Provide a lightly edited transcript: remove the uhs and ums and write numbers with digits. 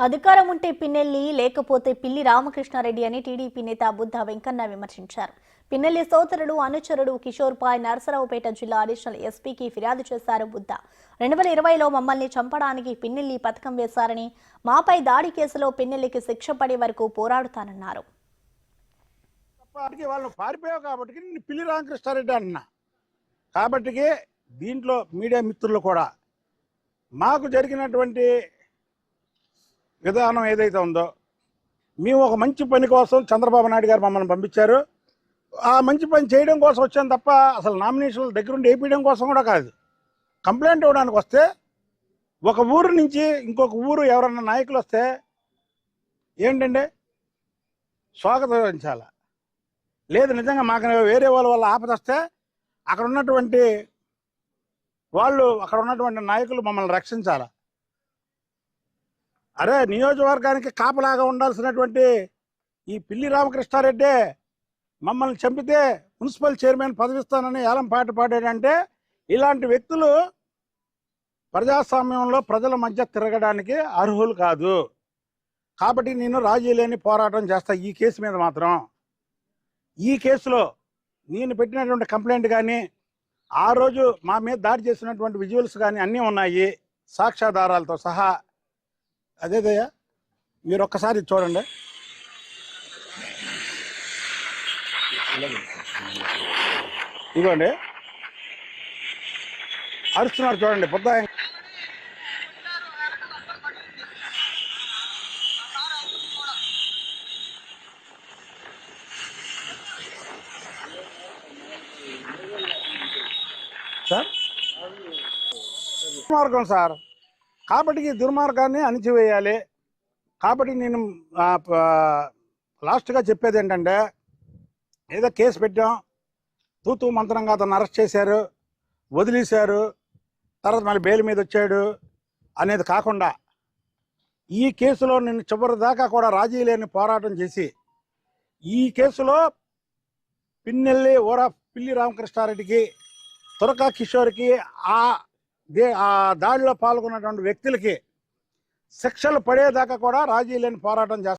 అధికారం ఉంటే పిన్నెల్లి లేకపోతే పిల్లి రామకృష్ణారెడ్డి అని టీడీపీ నేత బుద్ధ వెంకన్న విమర్శించారు. పిన్నెల్లి సోదరుడు అనుచరుడు కిషోర్ పాయ్ నర్సరావుపేట జిల్లా అడిషనల్ ఎస్పీకి ఫిర్యాదు చేశారు బుద్ధ. 2020లో మమ్మల్ని చంపడానికి పిన్నెల్లి పథకం వేశారని, మాపై దాడి కేసులో పిన్నెల్లికి శిక్ష పడే వరకు పోరాడుతానన్నారు. వాళ్ళు పారిపోయావు కాబట్టి నేను పిల్లి రామకృష్ణారెడ్డి అన్నా. కాబట్టి దీంట్లో మీడియా మిత్రులు కూడా మాకు జరిగినటువంటి విధానం ఏదైతే ఉందో, మేము ఒక మంచి పని కోసం చంద్రబాబు నాయుడు గారు మమ్మల్ని పంపించారు. ఆ మంచి పని చేయడం కోసం వచ్చాను తప్ప అసలు నామినేషన్ల దగ్గరుండి వేయించడం కోసం కూడా కాదు. కంప్లైంట్ ఇవ్వడానికి వస్తే ఒక ఊరు నుంచి ఇంకొక ఊరు ఎవరన్నా నాయకులు వస్తే ఏంటంటే స్వాగతించాలి. లేదు నిజంగా మాకు వేరే వాళ్ళ ఆపదొస్తే అక్కడ ఉన్నటువంటి నాయకులు మమ్మల్ని రక్షించాలి. అరే, నియోజకవర్గానికి కాపలాగా ఉండాల్సినటువంటి ఈ పిల్లి రామకృష్ణారెడ్డి మమ్మల్ని చంపితే మున్సిపల్ చైర్మన్ పదవిస్తానని ఏలం పాట పాడాడంటే, ఇలాంటి వ్యక్తులు ప్రజాస్వామ్యంలో ప్రజల మధ్య తిరగడానికి అర్హులు కాదు. కాబట్టి నేను రాజీ లేని పోరాటం చేస్తా ఈ కేసు మీద మాత్రం. ఈ కేసులో నేను పెట్టినటువంటి కంప్లైంట్ కానీ, ఆ రోజు మా మీద దాడి చేసినటువంటి విజువల్స్ కానీ అన్నీ ఉన్నాయి, సాక్ష్యాధారాలతో సహా. అదేదయ్యా, మీరు ఒక్కసారి చూడండి. ఇదిగోండి, అరుస్తున్నారు చూడండి. పొద్దు సార్ దుర్మార్గం సార్. కాబట్టి ఈ దుర్మార్గాన్ని అణిచివేయాలి. కాబట్టి నేను లాస్ట్గా చెప్పేది ఏంటంటే, ఏదో కేసు పెట్టాం, తూతూ మంత్రంగా అతను అరెస్ట్ చేశారు, వదిలేశారు, తర్వాత మళ్ళీ బెయిల్ మీద వచ్చాడు అనేది కాకుండా, ఈ కేసులో నేను చివరి దాకా కూడా రాజీ లేని పోరాటం చేసి, ఈ కేసులో పిల్లి రామకృష్ణారెడ్డికి, తురకా కిషోర్కి, ఆ దాడిలో పాల్గొన్నటువంటి వ్యక్తులకి శిక్షలు పడేదాకా కూడా రాజీ లేని పోరాటం చేస్తారు.